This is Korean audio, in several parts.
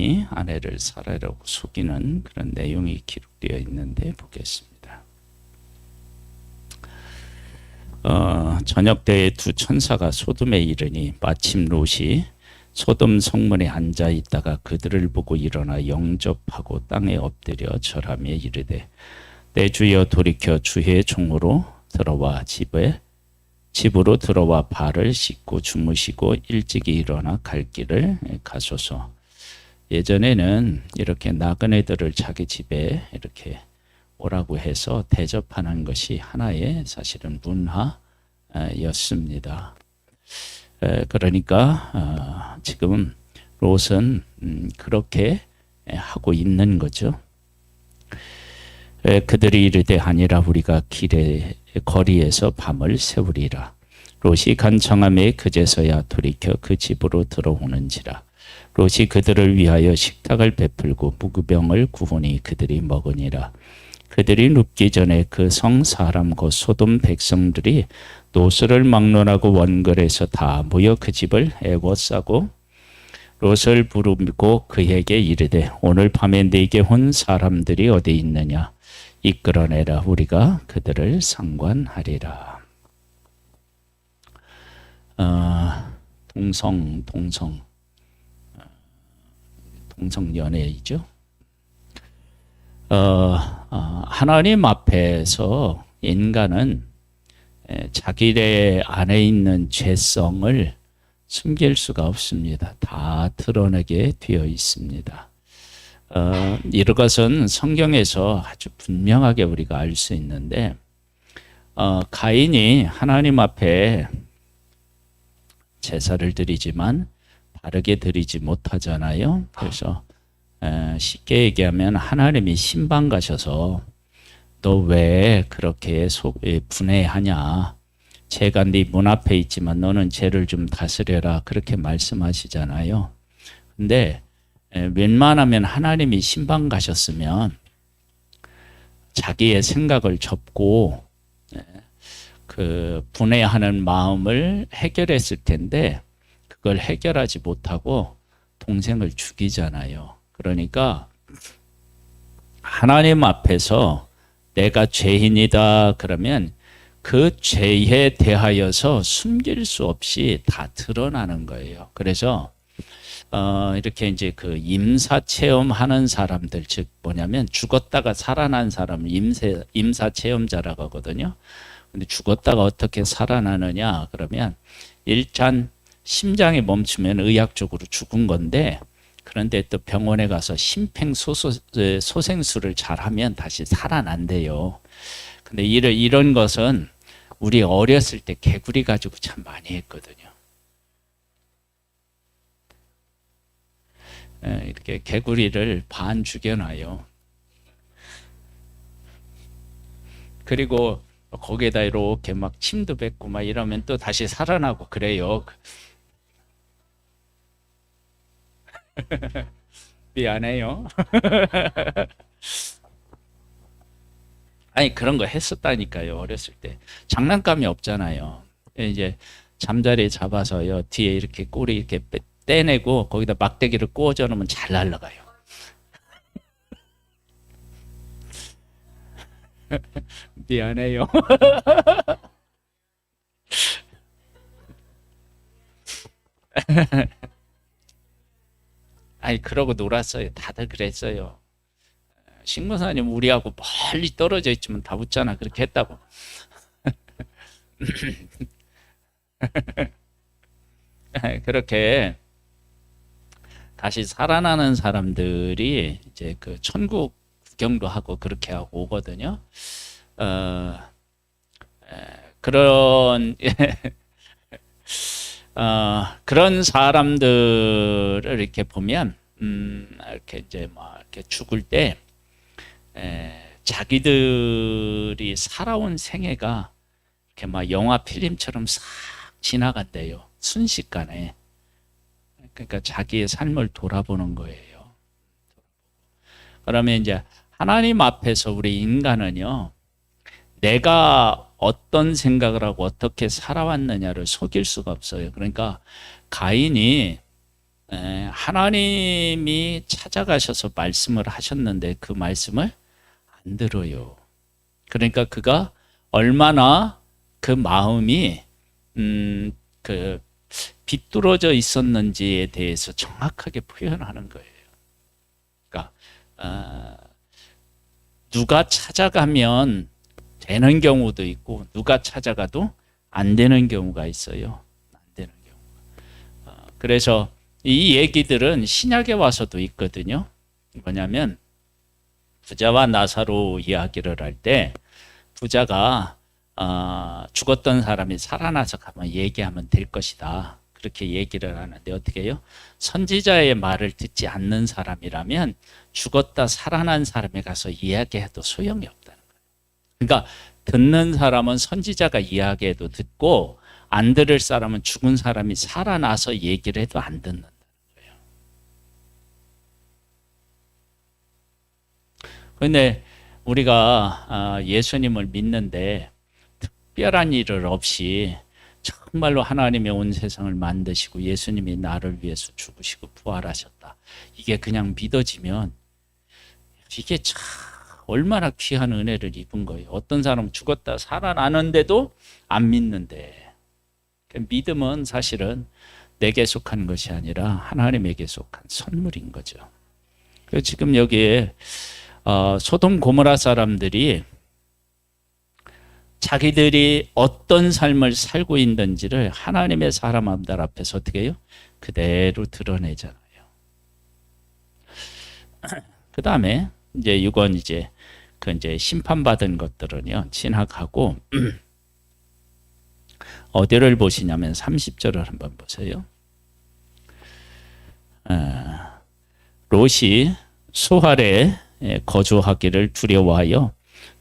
남편이 아내를 살해하려고 속이는 그런 내용이 기록되어 있는데 보겠습니다. 저녁 때에 두 천사가 소돔에 이르니 마침 롯이 소돔 성문에 앉아 있다가 그들을 보고 일어나 영접하고 땅에 엎드려 절하며 이르되 내 주여 돌이켜 주의 종으로 들어와 집으로 들어와 발을 씻고 주무시고 일찍이 일어나 갈 길을 가소서. 예전에는 이렇게 나그네들을 자기 집에 이렇게 오라고 해서 대접하는 것이 하나의 사실은 문화였습니다. 그러니까 지금 롯은 그렇게 하고 있는 거죠. 그들이 이르되 아니라 우리가 거리에서 밤을 새우리라. 롯이 간청함에 그제서야 돌이켜 그 집으로 들어오는지라. 롯이 그들을 위하여 식탁을 베풀고 무구병을 구우니 그들이 먹으니라. 그들이 눕기 전에 그 성 사람 곧 소돔 백성들이 노스를 막론하고 원걸에서 다 모여 그 집을 애워싸고 롯을 부르고 그에게 이르되 오늘 밤에 네게 온 사람들이 어디 있느냐 이끌어내라 우리가 그들을 상관하리라. 동성 연애이죠. 하나님 앞에서 인간은 자기의 안에 있는 죄성을 숨길 수가 없습니다. 다 드러내게 되어 있습니다. 이것은 성경에서 아주 분명하게 우리가 알 수 있는데 가인이 하나님 앞에 제사를 드리지만 바르게 드리지 못하잖아요. 그래서 쉽게 얘기하면 하나님이 신방 가셔서 너 왜 그렇게 분해하냐. 죄가 네 문 앞에 있지만 너는 죄를 좀 다스려라. 그렇게 말씀하시잖아요. 근데 웬만하면 하나님이 신방 가셨으면 자기의 생각을 접고 그 분해하는 마음을 해결했을 텐데 그걸 해결하지 못하고 동생을 죽이잖아요. 그러니까 하나님 앞에서 내가 죄인이다 그러면 그 죄에 대하여서 숨길 수 없이 다 드러나는 거예요. 그래서 이렇게 이제 그 임사 체험하는 사람들, 즉 뭐냐면 죽었다가 살아난 사람을 임사 체험자라고 하거든요. 근데 죽었다가 어떻게 살아나느냐 그러면 일단 심장이 멈추면 의학적으로 죽은 건데 그런데 또 병원에 가서 심폐소생술을 잘하면 다시 살아난대요. 근데 이런 것은 우리 어렸을 때 개구리 가지고 참 많이 했거든요. 이렇게 개구리를 반 죽여놔요. 그리고 거기에다 이렇게 막 침도 뱉고 막 이러면 또 다시 살아나고 그래요. 미안해요. 아니 그런 거 했었다니까요. 어렸을 때 장난감이 없잖아요. 이제 잠자리에 잡아서요 뒤에 이렇게 꼬리 이렇게 떼내고 거기다 막대기를 꽂아 놓으면 잘 날아가요. 미안해요. 아니 그러고 놀았어요. 다들 그랬어요. 신무사님 우리하고 멀리 떨어져 있지만 다 웃잖아. 그렇게 했다고. 그렇게 다시 살아나는 사람들이 이제 그 천국 구경도 하고 그렇게 하고 오거든요. 그런 그런 사람들을 이렇게 보면 이렇게 이제 뭐 이렇게 죽을 때 자기들이 살아온 생애가 이렇게 막 영화 필름처럼 싹 지나간대요. 순식간에. 그러니까 자기의 삶을 돌아보는 거예요. 그러면 이제 하나님 앞에서 우리 인간은요, 내가 어떤 생각을 하고 어떻게 살아왔느냐를 속일 수가 없어요. 그러니까 가인이 하나님이 찾아가셔서 말씀을 하셨는데 그 말씀을 안 들어요. 그러니까 그가 얼마나 그 마음이 그 비뚤어져 있었는지에 대해서 정확하게 표현하는 거예요. 그러니까 누가 찾아가면 되는 경우도 있고 누가 찾아가도 안 되는 경우가 있어요. 안 되는 경우. 그래서 이 얘기들은 신약에 와서도 있거든요. 뭐냐면 부자와 나사로 이야기를 할 때 부자가 죽었던 사람이 살아나서 가면 얘기하면 될 것이다. 그렇게 얘기를 하는데 어떻게 해요? 선지자의 말을 듣지 않는 사람이라면 죽었다 살아난 사람에 가서 이야기해도 소용이 없다는 거예요. 그러니까 듣는 사람은 선지자가 이야기해도 듣고 안 들을 사람은 죽은 사람이 살아나서 얘기를 해도 안 듣는다는 거예요. 그런데 우리가 예수님을 믿는데 특별한 일을 없이 정말로 하나님이 온 세상을 만드시고 예수님이 나를 위해서 죽으시고 부활하셨다. 이게 그냥 믿어지면 이게 참 얼마나 귀한 은혜를 입은 거예요. 어떤 사람은 죽었다 살아나는데도 안 믿는데 믿음은 사실은 내게 속한 것이 아니라 하나님에게 속한 선물인 거죠. 그래서 지금 여기에 소돔 고모라 사람들이 자기들이 어떤 삶을 살고 있는지를 하나님의 사람들 앞에서 어떻게 해요? 그대로 드러내잖아요. 그 다음에 이제 이건 이제 심판받은 것들은요 지나가고 어디를 보시냐면 30절을 한번 보세요. 롯이 소할에 거주하기를 두려워하여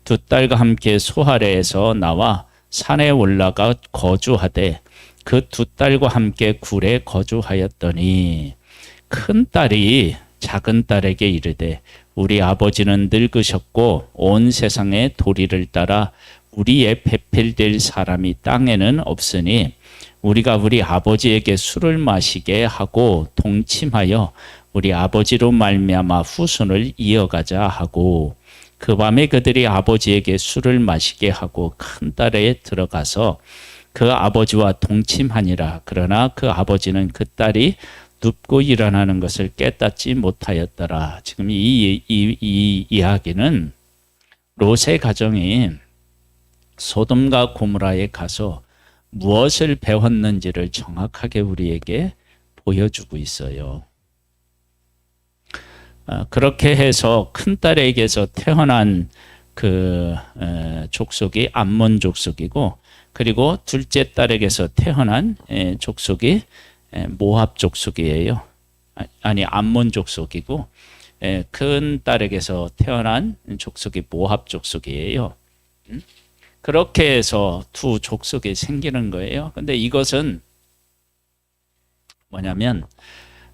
두 딸과 함께 소할에서 나와 산에 올라가 거주하되 그 두 딸과 함께 굴에 거주하였더니 큰 딸이 작은 딸에게 이르되 우리 아버지는 늙으셨고 온 세상의 도리를 따라 우리의 배필될 사람이 땅에는 없으니 우리가 우리 아버지에게 술을 마시게 하고 동침하여 우리 아버지로 말미암아 후손을 이어가자 하고 그 밤에 그들이 아버지에게 술을 마시게 하고 큰 딸에 들어가서 그 아버지와 동침하니라. 그러나 그 아버지는 그 딸이 눕고 일어나는 것을 깨닫지 못하였더라. 지금 이 이야기는 롯의 가정이 소돔과 고모라에 가서 무엇을 배웠는지를 정확하게 우리에게 보여주고 있어요. 그렇게 해서 큰딸에게서 태어난 그 족속이 암몬 족속이고 그리고 둘째 딸에게서 태어난 족속이 모압 족속이에요. 아니 암몬 족속이고 큰 딸에게서 태어난 족속이 모압 족속이에요. 그렇게 해서 두 족속이 생기는 거예요. 근데 이것은 뭐냐면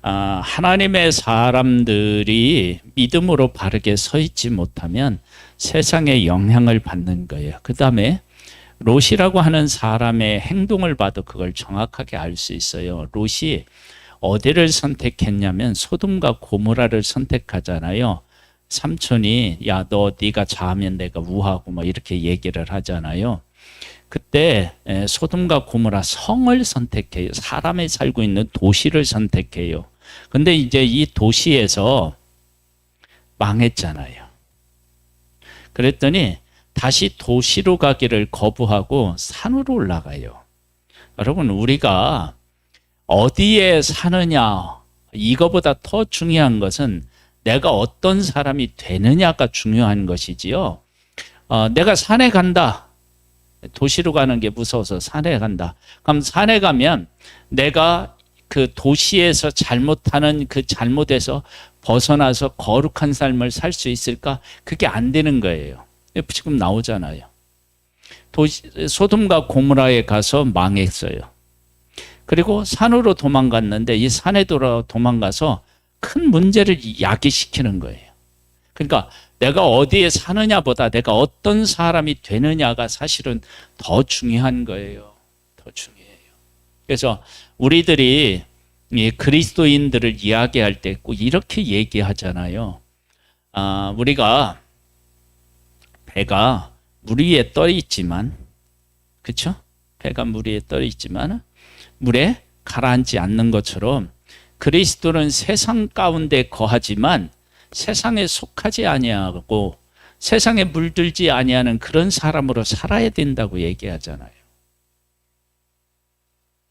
하나님의 사람들이 믿음으로 바르게 서 있지 못하면 세상에 영향을 받는 거예요. 그 다음에 롯이라고 하는 사람의 행동을 봐도 그걸 정확하게 알 수 있어요. 롯이 어디를 선택했냐면 소돔과 고모라를 선택하잖아요. 삼촌이 야 너 네가 자하면 내가 우하고 뭐 이렇게 얘기를 하잖아요. 그때 소돔과 고모라 성을 선택해요. 사람이 살고 있는 도시를 선택해요. 근데 이제 이 도시에서 망했잖아요. 그랬더니 다시 도시로 가기를 거부하고 산으로 올라가요. 여러분 우리가 어디에 사느냐 이거보다 더 중요한 것은 내가 어떤 사람이 되느냐가 중요한 것이지요. 내가 산에 간다. 도시로 가는 게 무서워서 산에 간다. 그럼 산에 가면 내가 그 도시에서 잘못하는 그 잘못에서 벗어나서 거룩한 삶을 살 수 있을까? 그게 안 되는 거예요. 지금 나오잖아요. 소돔과 고모라에 가서 망했어요. 그리고 산으로 도망갔는데 이 산에 도망가서 큰 문제를 야기시키는 거예요. 그러니까 내가 어디에 사느냐보다 내가 어떤 사람이 되느냐가 사실은 더 중요한 거예요. 더 중요해요. 그래서 우리들이 이 그리스도인들을 이야기할 때 꼭 이렇게 얘기하잖아요. 우리가 배가 물 위에 떠 있지만, 그렇죠? 배가 물 위에 떠 있지만 물에 가라앉지 않는 것처럼 그리스도는 세상 가운데 거하지만 세상에 속하지 아니하고 세상에 물들지 아니하는 그런 사람으로 살아야 된다고 얘기하잖아요.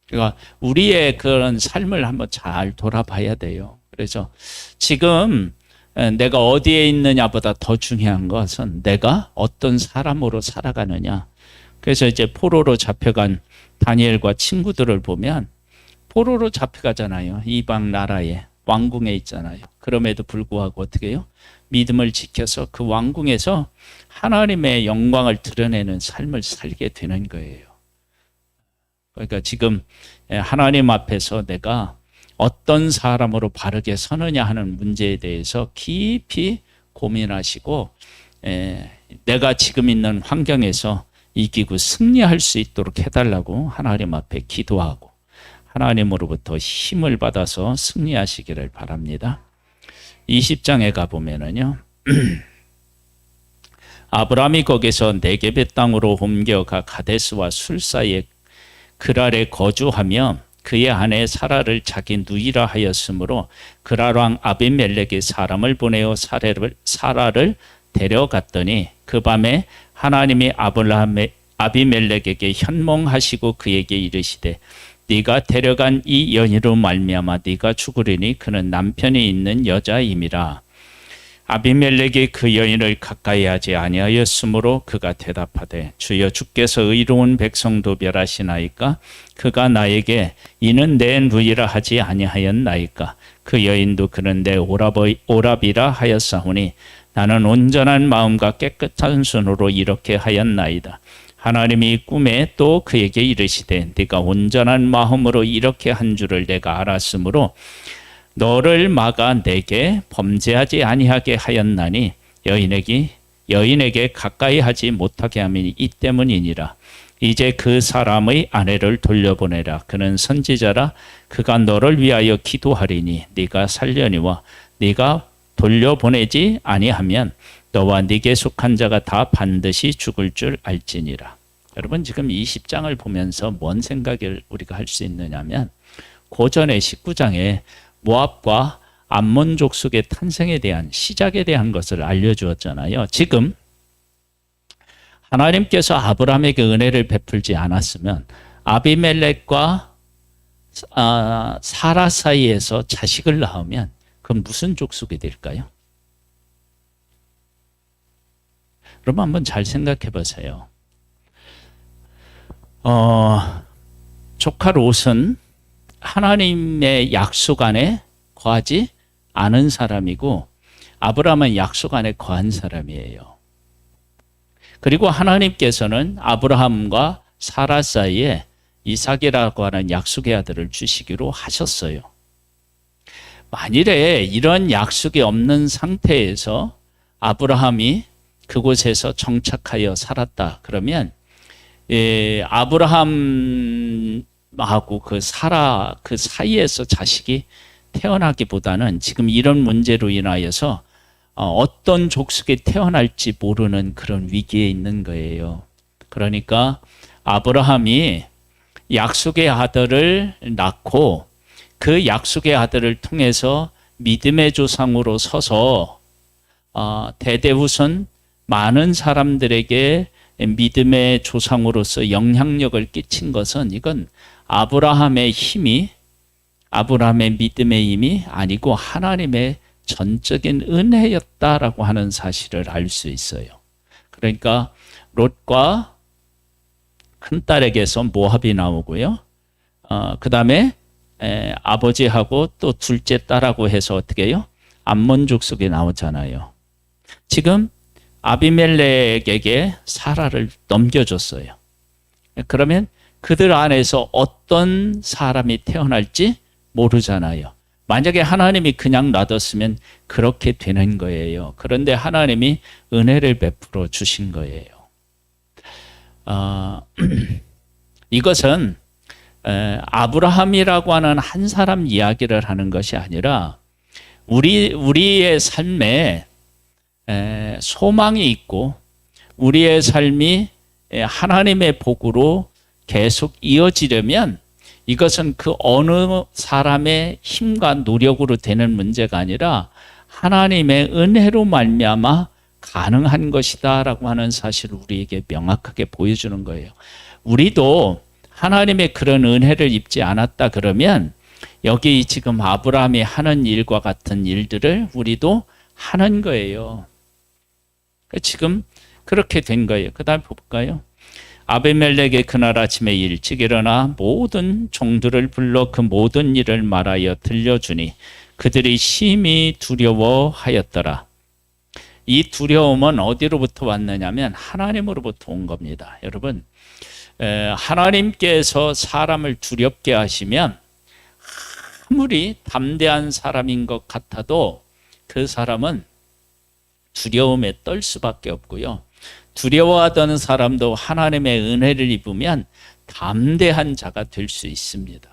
그러니까 우리의 그런 삶을 한번 잘 돌아봐야 돼요. 그래서 지금 내가 어디에 있느냐보다 더 중요한 것은 내가 어떤 사람으로 살아가느냐. 그래서 이제 포로로 잡혀간 다니엘과 친구들을 보면 포로로 잡혀가잖아요. 이방 나라에 왕궁에 있잖아요. 그럼에도 불구하고 어떻게 해요? 믿음을 지켜서 그 왕궁에서 하나님의 영광을 드러내는 삶을 살게 되는 거예요. 그러니까 지금 하나님 앞에서 내가 어떤 사람으로 바르게 서느냐 하는 문제에 대해서 깊이 고민하시고 내가 지금 있는 환경에서 이기고 승리할 수 있도록 해달라고 하나님 앞에 기도하고 하나님으로부터 힘을 받아서 승리하시기를 바랍니다. 20장에 가보면은요. 아브라함이 거기서 네겝의 땅으로 옮겨가 가데스와 술 사이에 그랄에 거주하며 그의 아내 사라를 자기 누이라 하였으므로 그랄 왕 아비멜렉이 사람을 보내어 사라를 데려갔더니 그 밤에 하나님이 아비멜렉에게 현몽하시고 그에게 이르시되 네가 데려간 이 여인으로 말미암아 네가 죽으리니 그는 남편이 있는 여자임이라. 아비멜렉이 그 여인을 가까이 하지 아니하였으므로 그가 대답하되 주여 주께서 의로운 백성도 멸하시나이까? 그가 나에게 이는 내 누이라 하지 아니하였나이까? 그 여인도 그는 내 오랍이라 하였사오니 나는 온전한 마음과 깨끗한 손으로 이렇게 하였나이다. 하나님이 꿈에 또 그에게 이르시되 네가 온전한 마음으로 이렇게 한 줄을 내가 알았으므로 너를 막아 내게 범죄하지 아니하게 하였나니 여인에게 가까이 하지 못하게 함이 이 때문이니라. 이제 그 사람의 아내를 돌려보내라. 그는 선지자라. 그가 너를 위하여 기도하리니 네가 살려니와 네가 돌려보내지 아니하면 너와 네게 속한 자가 다 반드시 죽을 줄 알지니라. 여러분 지금 20장을 보면서 뭔 생각을 우리가 할 수 있느냐면 고전의 19장에 모압과 암몬 족속의 탄생에 대한 시작에 대한 것을 알려주었잖아요. 지금 하나님께서 아브라함에게 은혜를 베풀지 않았으면 아비멜렉과 사라 사이에서 자식을 낳으면 그건 무슨 족속이 될까요? 여러분 한번 잘 생각해 보세요. 조카 롯은 하나님의 약속 안에 거하지 않은 사람이고 아브라함은 약속 안에 거한 사람이에요. 그리고 하나님께서는 아브라함과 사라 사이에 이삭이라고 하는 약속의 아들을 주시기로 하셨어요. 만일에 이런 약속이 없는 상태에서 아브라함이 그곳에서 정착하여 살았다 그러면 아브라함하고 그 사라 그 사이에서 자식이 태어나기보다는 지금 이런 문제로 인하여서 어떤 족속이 태어날지 모르는 그런 위기에 있는 거예요. 그러니까 아브라함이 약속의 아들을 낳고 그 약속의 아들을 통해서 믿음의 조상으로 서서 대대후손 많은 사람들에게 믿음의 조상으로서 영향력을 끼친 것은 이건 아브라함의 믿음의 힘이 아니고 하나님의 전적인 은혜였다라고 하는 사실을 알 수 있어요. 그러니까 롯과 큰딸에게서 모압이 나오고요. 그 다음에 아버지하고 또 둘째 딸하고 해서 어떻게 해요? 암몬 족속이 나오잖아요. 지금 아비멜렉에게 사라를 넘겨줬어요. 그러면 그들 안에서 어떤 사람이 태어날지 모르잖아요. 만약에 하나님이 그냥 놔뒀으면 그렇게 되는 거예요. 그런데 하나님이 은혜를 베풀어 주신 거예요. 이것은 아브라함이라고 하는 한 사람 이야기를 하는 것이 아니라 우리의 삶에 소망이 있고 우리의 삶이 하나님의 복으로 계속 이어지려면 이것은 그 어느 사람의 힘과 노력으로 되는 문제가 아니라 하나님의 은혜로 말미암아 가능한 것이다라고 하는 사실을 우리에게 명확하게 보여주는 거예요. 우리도 하나님의 그런 은혜를 입지 않았다 그러면 여기 지금 아브라함이 하는 일과 같은 일들을 우리도 하는 거예요. 지금 그렇게 된 거예요. 그 다음 볼까요? 아비멜렉이 그날 아침에 일찍 일어나 모든 종들을 불러 그 모든 일을 말하여 들려주니 그들이 심히 두려워하였더라. 이 두려움은 어디로부터 왔느냐면 하나님으로부터 온 겁니다. 여러분, 하나님께서 사람을 두렵게 하시면 아무리 담대한 사람인 것 같아도 그 사람은 두려움에 떨 수밖에 없고요. 두려워하던 사람도 하나님의 은혜를 입으면 담대한 자가 될 수 있습니다.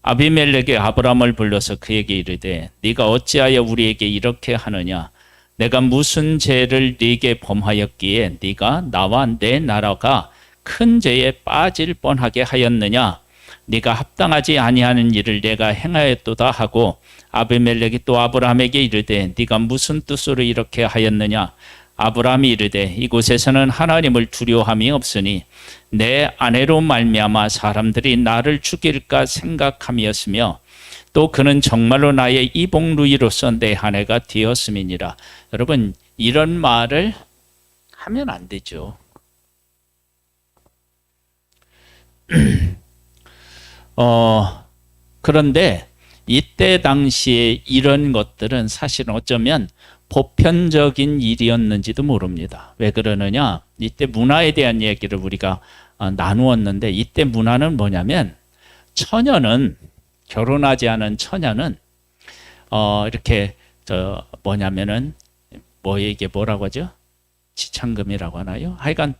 아비멜렉이 아브라함을 불러서 그에게 이르되 네가 어찌하여 우리에게 이렇게 하느냐? 내가 무슨 죄를 네게 범하였기에 네가 나와 내 나라가 큰 죄에 빠질 뻔하게 하였느냐? 네가 합당하지 아니하는 일을 내가 행하였도다 하고 아비멜렉이 또 아브라함에게 이르되 네가 무슨 뜻으로 이렇게 하였느냐? 아브라함이 이르되 이곳에서는 하나님을 두려워함이 없으니 내 아내로 말미암아 사람들이 나를 죽일까 생각함이었으며 또 그는 정말로 나의 이복루이로서 내 아내가 되었음이니라. 여러분, 이런 말을 하면 안 되죠. 그런데 이때 당시에 이런 것들은 사실은 어쩌면 보편적인 일이었는지도 모릅니다. 왜 그러느냐? 이때 문화에 대한 얘기를 우리가 나누었는데 이때 문화는 뭐냐면 처녀는 결혼하지 않은 처녀는 이렇게 뭐냐면은 이게 뭐라고 하죠? 지참금이라고 하나요? 하여간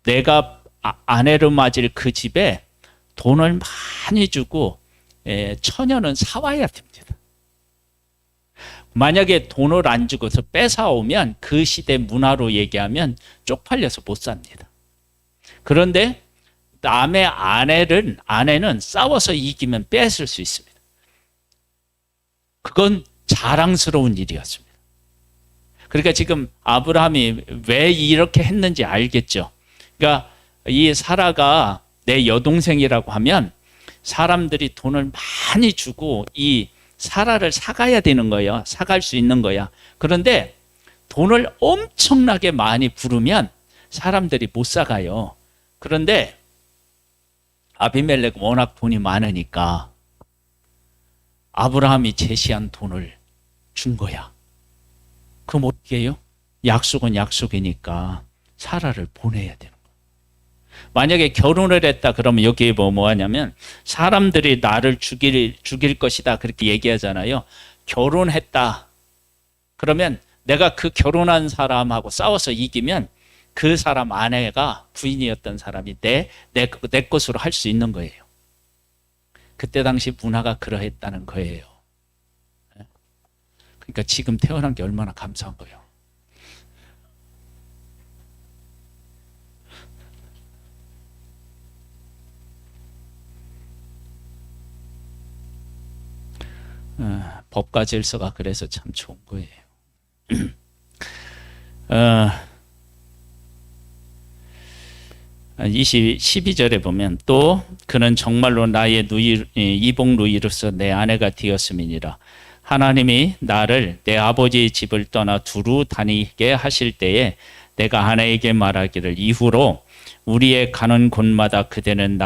내가 아내로 맞을 그 집에 돈을 많이 주고 처녀는 사와야 됩니다. 만약에 돈을 안 주고서 뺏어오면 그 시대 문화로 얘기하면 쪽팔려서 못 삽니다. 그런데 남의 아내는 싸워서 이기면 뺏을 수 있습니다. 그건 자랑스러운 일이었습니다. 그러니까 지금 아브라함이 왜 이렇게 했는지 알겠죠. 그러니까 이 사라가 내 여동생이라고 하면 사람들이 돈을 많이 주고 이 사라를 사가야 되는 거예요. 사갈 수 있는 거야. 그런데 돈을 엄청나게 많이 부르면 사람들이 못 사가요. 그런데 아비멜렉 워낙 돈이 많으니까 아브라함이 제시한 돈을 준 거야. 그럼 어떻게 해요? 약속은 약속이니까 사라를 보내야 되는 거야. 만약에 결혼을 했다 그러면 여기에 뭐 하냐면 사람들이 나를 죽일 것이다 그렇게 얘기하잖아요. 결혼했다 그러면 내가 그 결혼한 사람하고 싸워서 이기면 그 사람 아내가 부인이었던 사람이 내 것으로 할 수 있는 거예요. 그때 당시 문화가 그러했다는 거예요. 그러니까 지금 태어난 게 얼마나 감사한 거예요. 법과 질서가 그래서 참 좋은 거예요. 12절에 보면 또 그는 정말로 나의 이복 누이로서 내 아내가 되었음이니라. 하나님이 나를 내 아버지의 집을 떠나 두루 다니게 하실 때에 내가 아내에게 말하기를 이후로 우리의 가는 곳마다 그대는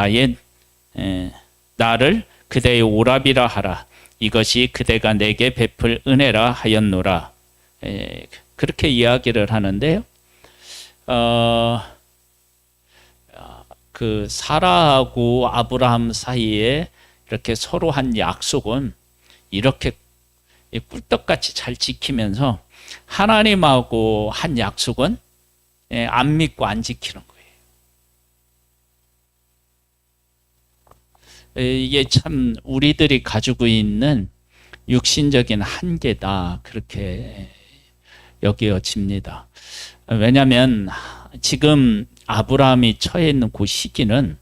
나를 그대의 오랍이라 하라. 이것이 그대가 내게 베풀 은혜라 하였노라. 그렇게 이야기를 하는데요. 그 사라하고 아브라함 사이에 이렇게 서로 한 약속은 이렇게 꿀떡같이 잘 지키면서 하나님하고 한 약속은 안 믿고 안 지키는 거예요. 이게 참 우리들이 가지고 있는 육신적인 한계다, 그렇게 여겨집니다. 왜냐하면 지금 아브라함이 처해 있는 그 시기는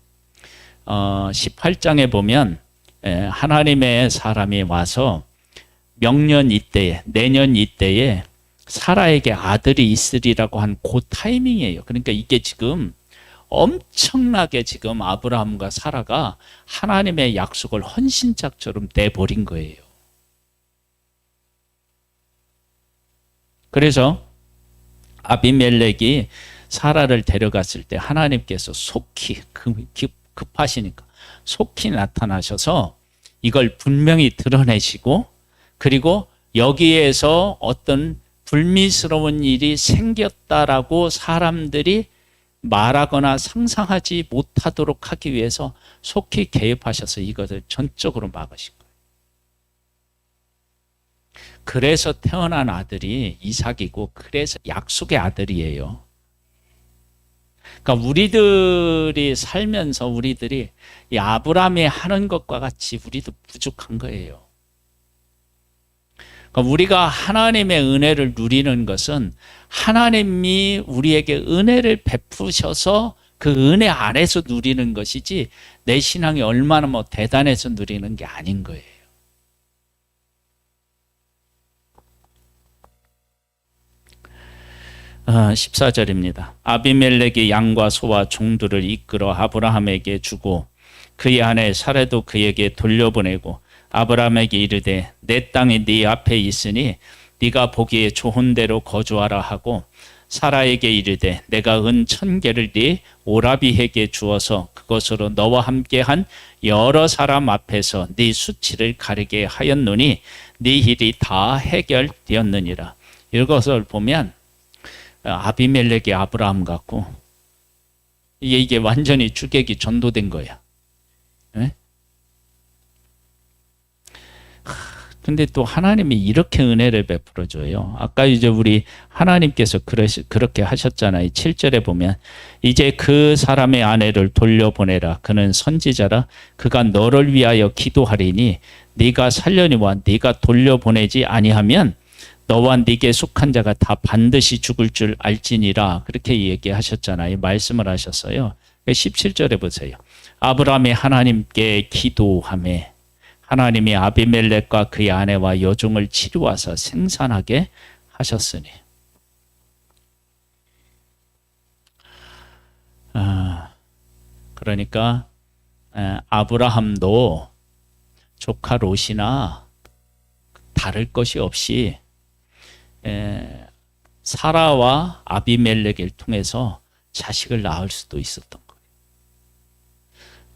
18장에 보면 하나님의 사람이 와서 명년 이때에, 내년 이때에 사라에게 아들이 있으리라고 한 그 타이밍이에요. 그러니까 이게 지금 엄청나게 지금 아브라함과 사라가 하나님의 약속을 헌신짝처럼 내버린 거예요. 그래서 아비멜렉이 사라를 데려갔을 때 하나님께서 속히, 급하시니까 속히 나타나셔서 이걸 분명히 드러내시고, 그리고 여기에서 어떤 불미스러운 일이 생겼다라고 사람들이 말하거나 상상하지 못하도록 하기 위해서 속히 개입하셔서 이것을 전적으로 막으신 거예요. 그래서 태어난 아들이 이삭이고, 그래서 약속의 아들이에요. 그러니까 우리들이 살면서 우리들이 이 아브라함이 하는 것과 같이 우리도 부족한 거예요. 그러니까 우리가 하나님의 은혜를 누리는 것은 하나님이 우리에게 은혜를 베푸셔서 그 은혜 안에서 누리는 것이지, 내 신앙이 얼마나 대단해서 누리는 게 아닌 거예요. 아, 14절입니다. 아비멜렉이 양과 소와 종들을 이끌어 아브라함에게 주고 그의 아내 사라도 그에게 돌려보내고 아브라함에게 이르되 내 땅이 네 앞에 있으니 네가 보기에 좋은 데로 거주하라 하고, 사라에게 이르되 내가 은 1000개를 네 오라비에게 주어서 그것으로 너와 함께한 여러 사람 앞에서 네 수치를 가리게 하였노니 네 일이 다 해결되었느니라. 이것을 보면 아비멜렉이 아브라함 같고, 이게 완전히 주객이 전도된 거야. 네? 근데 또 하나님이 이렇게 은혜를 베풀어 줘요. 아까 이제 우리 하나님께서 그렇게 하셨잖아요. 7절에 보면 이제 그 사람의 아내를 돌려보내라. 그는 선지자라. 그가 너를 위하여 기도하리니 네가 살려니와 네가 돌려보내지 아니하면 너와 네게 속한 자가 다 반드시 죽을 줄 알지니라. 그렇게 얘기하셨잖아요. 말씀을 하셨어요. 17절에 보세요. 아브라함이 하나님께 기도하매 하나님이 아비멜렉과 그의 아내와 여종을 치루하사 생산하게 하셨으니. 그러니까 아브라함도 조카 롯이나 다를 것이 없이 사라와 아비멜렉을 통해서 자식을 낳을 수도 있었던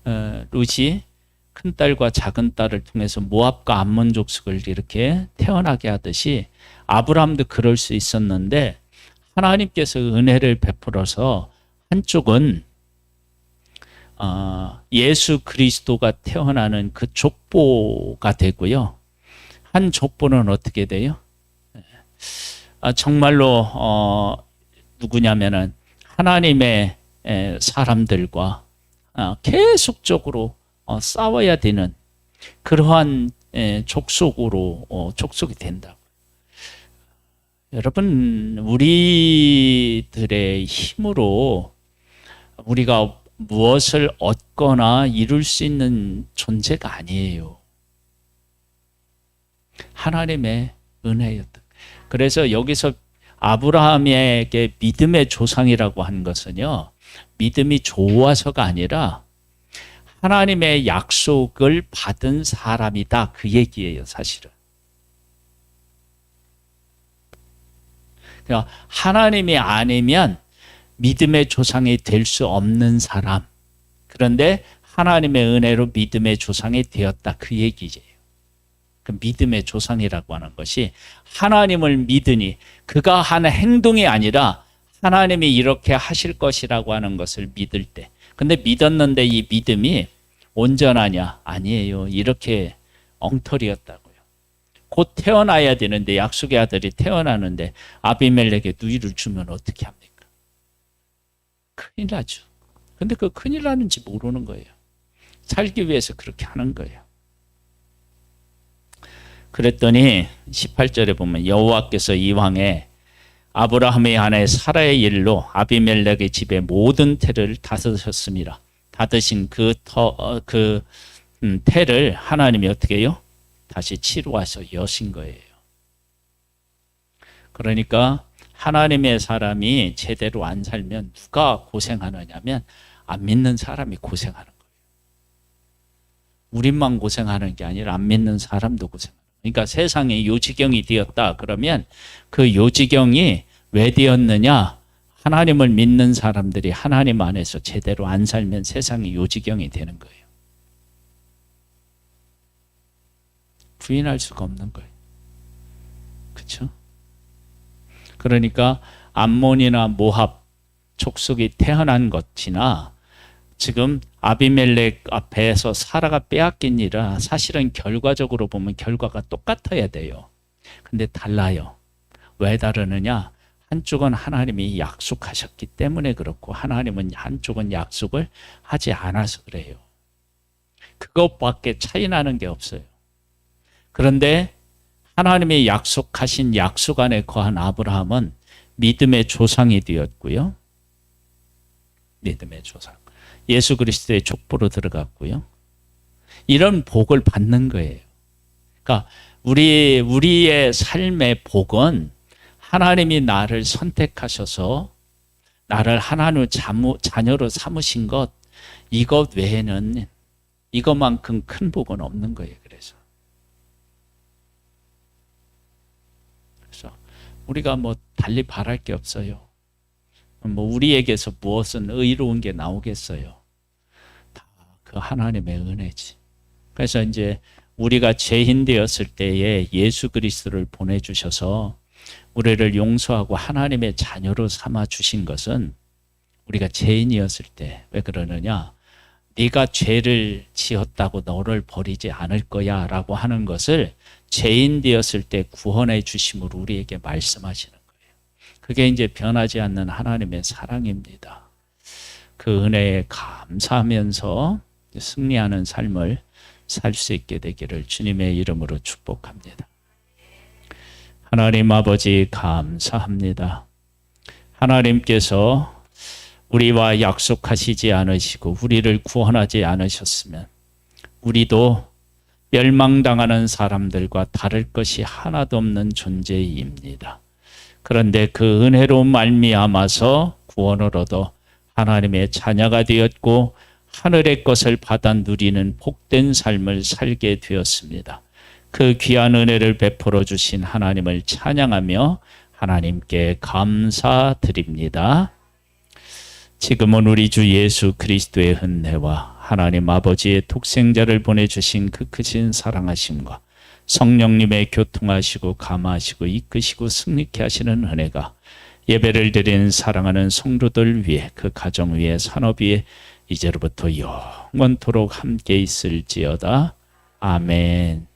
거예요. 롯이 큰딸과 작은딸을 통해서 모압과 암몬 족속을 이렇게 태어나게 하듯이 아브라함도 그럴 수 있었는데, 하나님께서 은혜를 베풀어서 한쪽은 예수 그리스도가 태어나는 그 족보가 되고요. 한 족보는 어떻게 돼요? 정말로 누구냐면은 하나님의 사람들과 계속적으로 싸워야 되는 그러한 족속으로 족속이 된다고. 여러분, 우리들의 힘으로 우리가 무엇을 얻거나 이룰 수 있는 존재가 아니에요. 하나님의 은혜였다. 그래서 여기서 아브라함에게 믿음의 조상이라고 하는 것은요, 믿음이 좋아서가 아니라 하나님의 약속을 받은 사람이다, 그 얘기예요, 사실은. 그러니까 하나님이 아니면 믿음의 조상이 될 수 없는 사람. 그런데 하나님의 은혜로 믿음의 조상이 되었다, 그 얘기예요. 그 믿음의 조상이라고 하는 것이 하나님을 믿으니 그가 하는 행동이 아니라 하나님이 이렇게 하실 것이라고 하는 것을 믿을 때. 근데 믿었는데 이 믿음이 온전하냐? 아니에요. 이렇게 엉터리였다고요. 곧 태어나야 되는데, 약속의 아들이 태어나는데 아비멜렉에 누이를 주면 어떻게 합니까? 큰일 나죠. 근데 그 큰일 나는지 모르는 거예요. 살기 위해서 그렇게 하는 거예요. 그랬더니 18절에 보면 여호와께서 이왕에 아브라함의 아내 사라의 일로 아비멜렉의 집에 모든 태를 닫으셨습니다. 닫으신 그 태를 하나님이 어떻게 해요? 다시 치루하셔 여신 거예요. 그러니까 하나님의 사람이 제대로 안 살면 누가 고생하느냐면 안 믿는 사람이 고생하는 거예요. 우리만 고생하는 게 아니라 안 믿는 사람도 고생하는 거예요. 그러니까 세상에 요지경이 되었다 그러면 그 요지경이 왜 되었느냐? 하나님을 믿는 사람들이 하나님 안에서 제대로 안 살면 세상이 요지경이 되는 거예요. 부인할 수가 없는 거예요. 그렇죠? 그러니까 암몬이나 모압 족속이 태어난 것이나 지금 아비멜렉 앞에서 사라가 빼앗긴 일은 사실은 결과적으로 보면 결과가 똑같아야 돼요. 근데 달라요. 왜 다르느냐? 한쪽은 하나님이 약속하셨기 때문에 그렇고 하나님은 한쪽은 약속을 하지 않아서 그래요. 그것밖에 차이 나는 게 없어요. 그런데 하나님이 약속하신 약속 안에 거한 아브라함은 믿음의 조상이 되었고요. 믿음의 조상. 예수 그리스도의 족보로 들어갔고요. 이런 복을 받는 거예요. 그러니까 우리의 삶의 복은 하나님이 나를 선택하셔서 나를 하나님의 자녀로 삼으신 것, 이것 외에는 이것만큼 큰 복은 없는 거예요. 그래서 우리가 뭐 달리 바랄 게 없어요. 뭐 우리에게서 무엇은 의로운 게 나오겠어요. 다 그 하나님의 은혜지. 그래서 이제 우리가 죄인 되었을 때에 예수 그리스도를 보내주셔서 우리를 용서하고 하나님의 자녀로 삼아 주신 것은 우리가 죄인이었을 때. 왜 그러느냐? 네가 죄를 지었다고 너를 버리지 않을 거야 라고 하는 것을 죄인 되었을 때 구원해 주심으로 우리에게 말씀하시는 거예요. 그게 이제 변하지 않는 하나님의 사랑입니다. 그 은혜에 감사하면서 승리하는 삶을 살 수 있게 되기를 주님의 이름으로 축복합니다. 하나님 아버지 감사합니다. 하나님께서 우리와 약속하시지 않으시고 우리를 구원하지 않으셨으면 우리도 멸망당하는 사람들과 다를 것이 하나도 없는 존재입니다. 그런데 그 은혜로 말미암아서 구원을 얻어 하나님의 자녀가 되었고 하늘의 것을 받아 누리는 복된 삶을 살게 되었습니다. 그 귀한 은혜를 베풀어 주신 하나님을 찬양하며 하나님께 감사드립니다. 지금은 우리 주 예수 그리스도의 은혜와 하나님 아버지의 독생자를 보내주신 그 크신 사랑하심과 성령님의 교통하시고 감화하시고 이끄시고 승리케 하시는 은혜가 예배를 드리는 사랑하는 성도들 위해 그 가정 위에 산업 위에 이제로부터 영원토록 함께 있을지어다. 아멘.